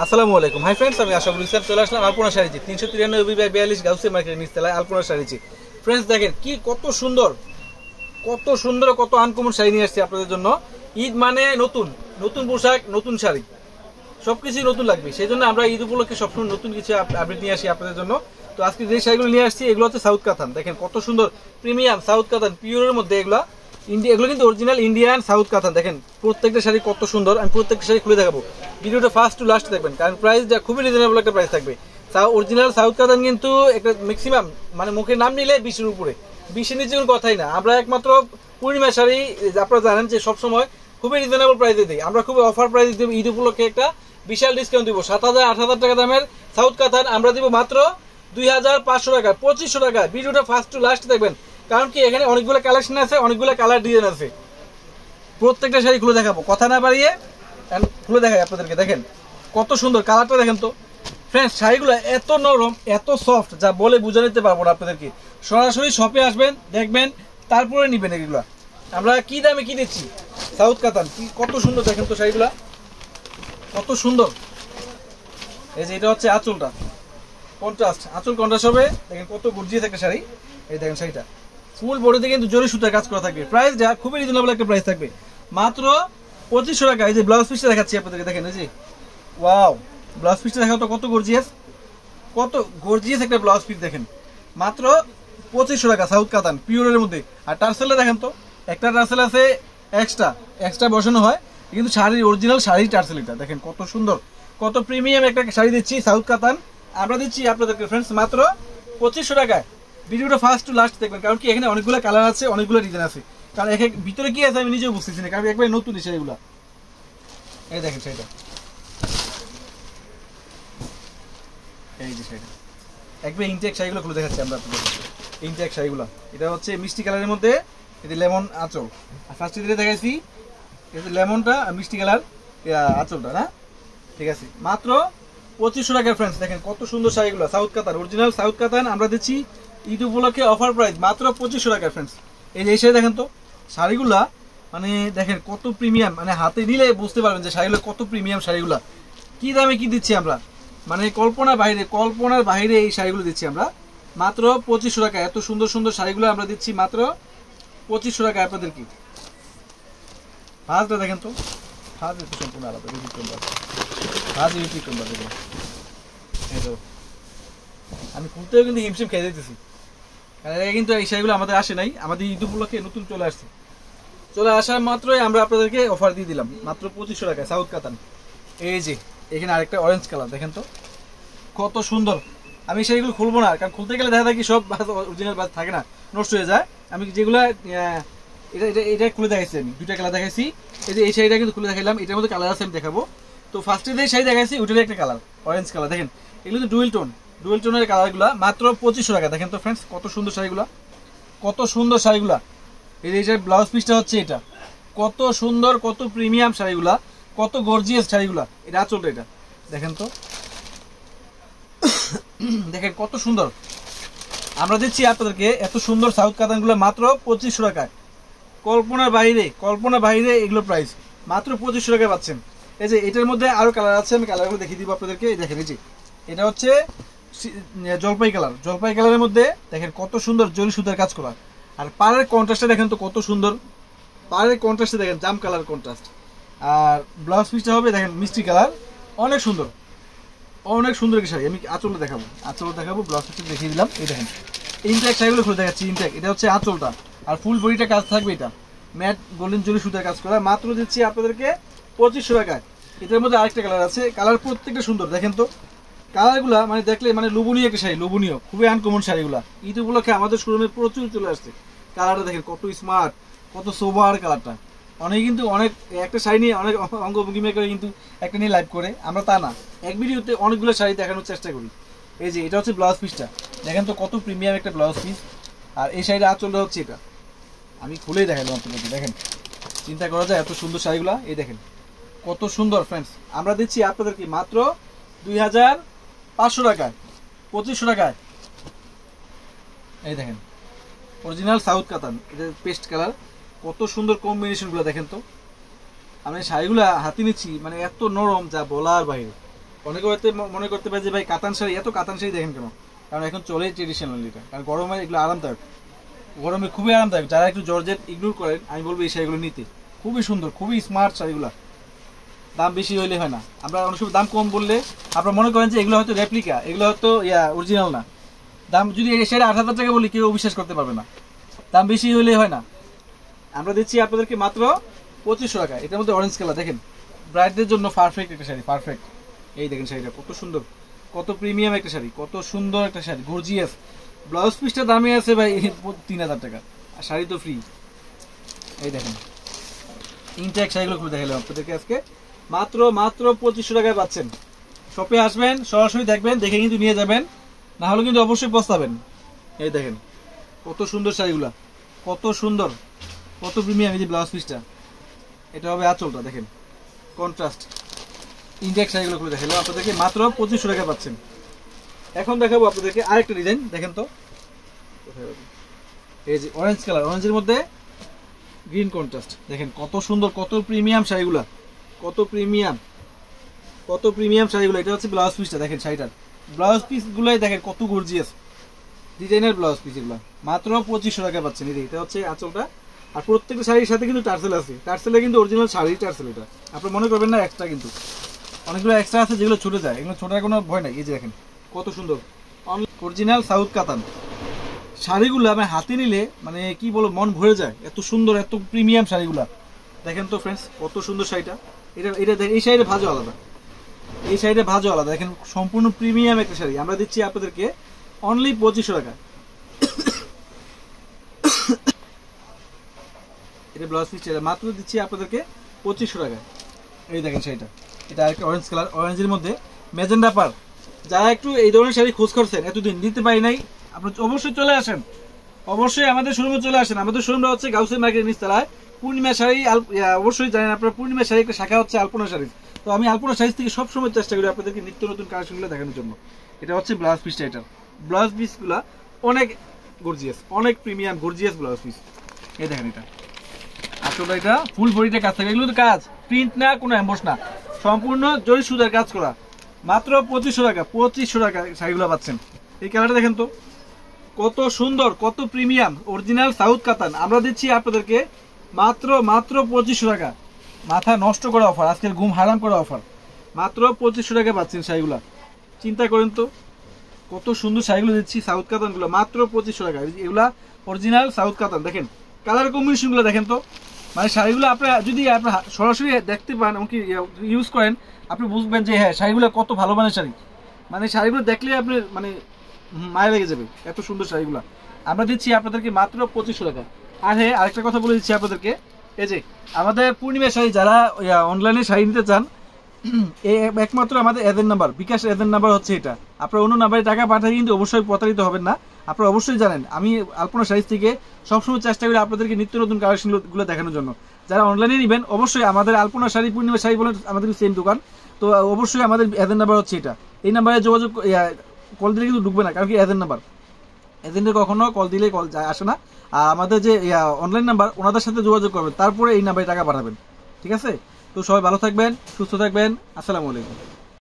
আসসালামু আলাইকুম। Hi friends, আমি আশাফুল ইসলাম চলে আসলাম আলপনা শাড়িতে 393/42 গাউসিয়া মার্কেটের নিচতলায় আলপনা শাড়িতে। ফ্রেন্ডস দেখেন কি কত সুন্দর কত আনকমন শাড়ি নিয়ে আসছি আপনাদের জন্য। ঈদ মানে নতুন নতুন পোশাক, নতুন শাড়ি, সবকিছুই নতুন লাগবে। সেই জন্য আমরা ঈদ উপলক্ষে সবসময় নতুন কিছু আপডেট নিয়ে আসি আপনাদের জন্য। তো আজকে যে শাড়িগুলো নিয়ে আসছি এগুলো হচ্ছে সাউথ কাতান। দেখেন কত সুন্দর প্রিমিয়াম সাউথ কাতান, পিওরের মধ্যে এগুলো কিন্তু অরিজিনাল ইন্ডিয়ান সাউথ কাতান। দেখেন প্রত্যেকটা শাড়ি কত সুন্দর। আমি প্রত্যেকটা শাড়ি খুলে দেখাবো, ভিডিওটা ফার্স্ট টু লাস্ট দেখবেন, কারণ প্রাইসটা খুবই রিজনেবল একটা প্রাইস থাকবে। অরিজিনাল সাউথ কাতান কিন্তু একটা ম্যাক্সিমাম মানে মুখে নাম নিলে 20-এর উপরে, 20-এর নিচে কোনো কথাই না। আমরা একমাত্র পূর্ণিমা শাড়ি আপনারা জানেন যে সবসময় খুবই রিজনেবল প্রাইসে দিই, আমরা খুবই অফার প্রাইসে দিব। ঈদ উপলক্ষে একটা বিশাল ডিসকাউন্ট দিব। 7,000-8,000 টাকা দামের সাউথ কাতান আমরা দিব মাত্র 2,500 টাকা, 2,500 টাকা। ভিডিওটা ফার্স্ট টু লাস্ট দেখবেন, কারণ কি এখানে অনেকগুলো কালেকশন আছে, অনেকগুলো কালার ডিজাইন আছে। প্রত্যেকটা শাড়ি খুলে দেখাবো, কথা না বাড়িয়ে খুলে দেখাই আপনাদেরকে। দেখেন কত সুন্দর কালারটা, দেখেন তো ফ্রেন্ডস। শাড়িগুলো এত নরম, এত সফট, যা বলে বুঝে নিতে পারবো না আপনাদেরকে। সরাসরি শপে আসবেন, দেখবেন, তারপরে নিবেন। এগুলো আমরা কি দামে কি দিচ্ছি, সাউথ কাতান কি কত সুন্দর। দেখেন তো শাড়িগুলা কত সুন্দর। এই যে এটা হচ্ছে আঁচলটা, কন্ট্রাস্ট, আঁচল কন্ট্রাস্ট হবে। দেখেন কত গর্জিয়াস একটা শাড়ি। এই দেখেন শাড়িটা ফুল বডিতে কিন্তু জরি সুতার কাজ করা থাকবে। প্রাইসটা খুবই রিজনেবল একটা প্রাইস থাকবে, মাত্র 2,500 টাকা। এই যে ব্লাউজ পিসটা দেখাচ্ছি আপনাদেরকে, দেখেন এই যে ওয়াও, ব্লাউজ পিসটা দেখাও তো কত গর্জিয়াস একটা ব্লাউজ পিস। দেখেন মাত্র 2,500 টাকা, সাউথ কাতান পিওরের মধ্যে। আর টার্সেলটা দেখেন তো, একটা টার্সেল আছে এক্সট্রা বসানো হয়, কিন্তু শাড়ির অরিজিনাল শাড়ির টার্সেল। এটা দেখেন কত সুন্দর, কত প্রিমিয়াম একটা শাড়ি দিচ্ছি সাউথ কাতান। আমরা দিচ্ছি আপনাদেরকে ফ্রেন্ডস মাত্র 2,500 টাকায়। ভিডিওটা ফার্স্ট টু লাস্ট দেখবেন, কারণ কি এখানে অনেকগুলো কালার আছে, অনেকগুলো ডিজাইন আছে। কারণ ভিতরে কি আছে আমি নিজেও বুঝতেছি না, কারণ একবারে নতুন শাড়িগুলো। এই দেখেন শাড়িটা, এই যে শাড়িটা একবারে ইনটেক শাড়িগুলো খুলে দেখাচ্ছি আমরা আপনাদের। ইনটেক শাড়িগুলো, এটা হচ্ছে মিষ্টি কালারের মধ্যে, এটা লেমন আঁচল। আর ফার্স্টে দিলে দেখাইছি এটা লেমনটা, মিষ্টি কালার আঁচলটা না, ঠিক আছে। মাত্র 2,500 টাকা ফ্রেন্ডস। দেখেন কত সুন্দর শাড়িগুলো, সাউথ কাতান, অরিজিনাল সাউথ কাতান আমরা দিচ্ছি ঈদ উপলক্ষে অফার প্রাইস মাত্র 2,500 টাকা ফ্রেন্ডস। এই শাড়ি দেখেন তো, শাড়িগুলা মানে দেখেন কত প্রিমিয়াম, মানে হাতে নিলে বুঝতে পারবেন যে শাড়িগুলো কত প্রিমিয়াম। শাড়িগুলা কি দামে কি দিচ্ছি আমরা, মানে কল্পনার বাইরে এই শাড়িগুলো দিচ্ছি আমরা মাত্র 2,500 টাকা। এত সুন্দর সুন্দর শাড়িগুলো আমরা দিচ্ছি মাত্র 2,500 টাকা আপনাদের। কি ভাজটা দেখেন তো, ভাজ একটু সম্পূর্ণ আলাদা, আমি খুলতেও কিন্তু হিমশিম খেয়ে দিতেছি, কারণ এটা কিন্তু এই শাড়িগুলো আমাদের আসে নাই, আমাদের ঈদ উপলক্ষে নতুন চলে আসছে। চলে আসার মাত্রই আমরা আপনাদেরকে অফার দিয়ে দিলাম মাত্র 2,500 টাকায় সাউথ কাতান। এই যে এখানে আরেকটা অরেঞ্জ কালার, দেখেন তো কত সুন্দর। আমি শাড়িগুলো খুলবো না, কারণ খুলতে গেলে দেখা যায় কি সব অরিজিনাল বাজ থাকে না, নষ্ট হয়ে যায়। আমি যেগুলো এটা খুলে দেখাইছি, আমি দুইটা কালার দেখাইছি। এই যে এই শাড়িটা কিন্তু খুলে দেখাইলাম, এটার মধ্যে কালার আছে, আমি দেখাবো। তো ফার্স্টে যে শাড়ি দেখাইছি ওইটার একটা কালার অরেঞ্জ কালার। দেখেন এগুলো কিন্তু ডুয়েল টোনের কালারগুলো, মাত্র 2,500 টাকা। দেখেন তো ফ্রেন্ডস কত সুন্দর শাড়িগুলা, কত সুন্দর শাড়িগুলা। এই যে ব্লাউজ পিসটা হচ্ছে এটা, কত সুন্দর, কত প্রিমিয়াম শাড়িগুলা, কত গর্জিয়াস শাড়িগুলা। এটা আঁচলটা, এটা দেখেন তো, দেখেন কত সুন্দর। আমরা দিচ্ছি আপনাদেরকে এত সুন্দর সাউথ কাতানগুলো মাত্র 2,500 টাকায়। কল্পনা বাইরে এগুলো প্রাইস, মাত্র 2,500 টাকায় পাচ্ছেন। এই যে এটার মধ্যে আরো কালার আছে, আমি কালারগুলো দেখিয়ে দিব আপনাদেরকে। দেখেন এই যে এটা হচ্ছে জলপাই কালারের মধ্যে, দেখেন কত সুন্দর জরি সুতার কাজ করা। আর পাড়ের কন্ট্রাস্টে দেখেন তো কত সুন্দর, পাড়ের কন্ট্রাস্টে দেখেন জাম কালার কন্ট্রাস্ট। আর ব্লাউজ পিসটা হবে দেখেন মিষ্টি কালার, অনেক সুন্দর একটা শাড়ি। আমি আঁচলটা দেখাবো, ব্লাউজ পিসটা দেখিয়ে দিলাম। এই দেখেন ইনটেক শাড়িগুলো খুলে দেখাচ্ছি, ইনটেক। এটা হচ্ছে আঁচলটা, আর ফুল বডিটা কাজ থাকবে, এটা ম্যাট গোল্ডেন জরি সুতার কাজ করা। মাত্র দিচ্ছি আপনাদেরকে 2,500 টাকায়। এটার মধ্যে আরেকটা কালার আছে, কালার প্রত্যেকটা সুন্দর। দেখেন তো কালারগুলা মানে দেখলে মানে লোভনীয় একটা শাড়ি, লোভনীয়, খুবই আনকমন শাড়িগুলা। ঈদ উপলক্ষে আমাদের শোরুমে প্রচুর চলে আসছে। কালারটা দেখেন কত স্মার্ট, কত সোবার কালারটা। অনেকে কিন্তু অনেক একটা শাড়ি নিয়ে অনেক অঙ্গভঙ্গিমা করে কিন্তু একটা নিয়ে লাইভ করে, আমরা তা না, এক ভিডিওতে অনেকগুলো শাড়ি দেখানোর চেষ্টা করি। এই যে এটা হচ্ছে ব্লাউজ পিসটা, দেখেন তো কত প্রিমিয়াম একটা ব্লাউজ পিস। আর এই শাড়িটা আঁচলটা হচ্ছে এটা, আমি খুলেই দেখালাম আপনাদেরকে। দেখেন চিন্তা করা যায় এত সুন্দর শাড়িগুলা। এই দেখেন কত সুন্দর ফ্রেন্ডস। আমরা দিচ্ছি আপনাদেরকে মাত্র 2,500 টাকায়, 2,500 টাকায়। এই দেখেন অরিজিনাল সাউথ কাতান, এটা পেস্ট কালার, কত সুন্দর কম্বিনেশনগুলো দেখেন তো। আমি শাড়িগুলা হাতে নিচ্ছি, মানে এত নরম যা বলার বাইরে। অনেকে হয়তো মনে করতে পারে যে ভাই কাতান শাড়ি, এত কাতান শাড়ি দেখেন কেন? কারণ এখন চলে ট্রেডিশনাল এটা, কারণ গরমে এগুলো আরামদায়ক, গরমে খুবই আরামদায়ক। যারা একটু জর্জেট ইগনোর করেন, আমি বলবো এই শাড়িগুলো নিতে। খুবই সুন্দর, খুবই স্মার্ট শাড়িগুলো। দাম বেশি হইলে হয় না, আমরা অনেক সময় দাম কম বললে আপনারা মনে করেন যে এগুলো হয়তো রেপ্লিকা, এগুলো হয়তো অরিজিনাল না। দাম যদি এই শাড়ি 8,000 টাকা বলি কেউ বিশ্বাস করতে পারবে না, দাম বেশি হইলে হয় না। আমরা দিচ্ছি আপনাদেরকে মাত্র 2500 টাকা। এটার মধ্যে অরেঞ্জ কালার দেখেন, ব্রাইডদের জন্য পারফেক্ট একটা শাড়ি, পারফেক্ট। এই দেখেন শাড়িটা কত সুন্দর, কত প্রিমিয়াম একটা শাড়ি, কত সুন্দর একটা শাড়ি, গর্জিয়াস। ব্লাউজ পিসটা দামে আছে ভাই 3000 টাকা, আর শাড়ি তো ফ্রি। এই দেখেন ইনটেক শাড়িগুলো খুলে দেখালাম আপনাদেরকে আজকে, মাত্র 2500 টাকায় পাচ্ছেন। শপে আসবেন, সরাসরি দেখবেন, দেখে কিন্তু নিয়ে যাবেন, না হলে কিন্তু অবশ্যই পস্তাবেন। এই দেখেন কত সুন্দর শাড়িগুলা, কত সুন্দর, কত প্রিমিয়াম। এই যে ব্লাউজ পিসটা, এটা হবে আঁচলটা, দেখেন কন্ট্রাস্ট। ইনটেক শাড়িগুলো খুলে দেখালাম আপনাদেরকে, মাত্র 2500 টাকা পাচ্ছেন। এখন দেখাবো আপনাদেরকে আরেকটা ডিজাইন, দেখেন তো। এই যে অরেঞ্জ কালার, অরেঞ্জের মধ্যে গ্রিন কন্ট্রাস্ট, দেখেন কত সুন্দর, কত প্রিমিয়াম শাড়িগুলা, কত প্রিমিয়াম, কত প্রিমিয়াম শাড়িগুলো। এটা হচ্ছে ব্লাউজ পিসটা, দেখেন শাড়িটার ব্লাউজ পিসগুলাই দেখেন কত গর্জিয়াস ডিজাইনের ব্লাউজ পিস। এগুলো মাত্র 2500 টাকা পাচ্ছেন। এটা হচ্ছে আঁচলটা, আর প্রত্যেকটা শাড়ির সাথে কিন্তু টার্সেল আছে। টার্সেলে কিন্তু অরিজিনাল শাড়ির টার্সেল, এটা আপনার মনে করবেন না এক্সট্রা, কিন্তু অনেকগুলো এক্সট্রা আছে যেগুলো ছুটে যায়, এগুলো ছোটার কোনো ভয় নাই। এই যে দেখেন কত সুন্দর অরিজিনাল সাউথ কাতান শাড়িগুলো আমি হাতে নিলে মানে কি বলবো, মন ভরে যায়, এত সুন্দর, এত প্রিমিয়াম শাড়িগুলা। দেখেন তো ফ্রেন্ডস কত সুন্দর শাড়িটা। এটা এই শাড়িটা ভাজও আলাদা, এই শাড়িটা ভাজও আলাদা। দেখেন সম্পূর্ণ প্রিমিয়াম একটা শাড়ি আমরা দিচ্ছি আপনাদেরকে অনলি 2500 টাকা। এটা ব্লাউজ পিস, মাত্র দিচ্ছি আপনাদেরকে 2500 টাকা। এই দেখেন শাড়িটা, এটা আরেকটা অরেঞ্জ কালার, অরেঞ্জের মধ্যে ম্যাজেন্ডা পার। যারা একটু এই ধরনের শাড়ি খোঁজ করছেন, এতদিন দিতে পারি নাই, আপনার অবশ্যই চলে আসেন, অবশ্যই আমাদের শোরুমে চলে আসেন। আমাদের শোরুমটা হচ্ছে গাউসিয়া মার্কেটের নিচতলায়, পূর্ণিমা শাড়ি। অবশ্যই জানেন আপনারা পূর্ণিমা শাড়ি একটা শাখা হচ্ছে আলপনা শাড়ি। তো আমি আলপনা শাড়ি থেকে সবসময় চেষ্টা করি আপনাদেরকে নিত্য নতুন কালেকশনগুলো দেখানোর জন্য। এটা হচ্ছে ব্লাউজ পিসটা, এটার ব্লাউজ পিসগুলো অনেক গর্জিয়াস, অনেক প্রিমিয়াম গর্জিয়াস ব্লাউজ পিস। এই দেখেন এটা আসলে এটা ফুল বডিতে কাজ থাকে, এগুলো তো কাজ প্রিন্ট না, কোনো এমবস না, সম্পূর্ণ জরি সুতার কাজ করা। মাত্র 2500 টাকা, 2500 টাকা শাড়িগুলো পাচ্ছেন। এই কালারটা দেখেন তো কত সুন্দর, কত প্রিমিয়াম অরিজিনাল সাউথ কাতান। আমরা দিচ্ছি আপনাদেরকে মাত্র 2500 টাকা। মাথা নষ্ট করা অফার, আজকের ঘুম হারাম করা অফার। মাত্র 2500 টাকা পাচ্ছেন শাড়িগুলা। চিন্তা করেন তো কত সুন্দর শাড়িগুলো দিচ্ছি, সাউথ কাতানগুলো মাত্র 2500 টাকা। এগুলা অরিজিনাল সাউথ কাতান। দেখেন কালার কম্বিনেশনগুলো দেখেন তো, মানে শাড়িগুলো আপনারা যদি আপনার সরাসরি দেখতে পান, এমনকি ইউজ করেন, আপনি বুঝবেন যে হ্যাঁ শাড়িগুলো কত ভালো মানের শাড়ি। মানে শাড়িগুলো দেখলে আপনি মানে মায়া লেগে যাবে, এত সুন্দর শাড়িগুলো আমরা দিচ্ছি আপনাদেরকে মাত্র 2500 টাকা। আর হ্যাঁ আরেকটা কথা বলে দিচ্ছি আপনাদেরকে, এই যে আমাদের পূর্ণিমা শাড়ি, যারা অনলাইনে শাড়ি নিতে চান, এই একমাত্র আমাদের এজেন্ট নাম্বার, বিকাশ এজেন্ট নাম্বার হচ্ছে এটা। আপনার অন্য নাম্বারে টাকা পাঠালে কিন্তু অবশ্যই প্রতারিত হবেন না। আপনারা অবশ্যই জানেন আমি আলপনা শাড়ি থেকে সবসময় চেষ্টা করি আপনাদেরকে নিত্য নতুন কালেকশনগুলো দেখানোর জন্য। যারা অনলাইনে নেবেন অবশ্যই আমাদের আলপনা শাড়ি, পূর্ণিমা শাড়ি বলে আমাদের সেম দোকান, তো অবশ্যই আমাদের এজেন্ট নাম্বার হচ্ছে এটা। এই নাম্বারে যোগাযোগ, কল দিলে কিন্তু ঢুকবে না, কারণ কি এজেন্ট নাম্বার, এজেন্টের কখনো কল দিলে কল আসে না। আর আমাদের যে অনলাইন নাম্বার, ওনাদের সাথে যোগাযোগ করবেন, তারপরে এই নাম্বারে টাকা পাঠাবেন। ঠিক আছে? তো সবাই ভালো থাকবেন, সুস্থ থাকবেন। আসসালামু আলাইকুম।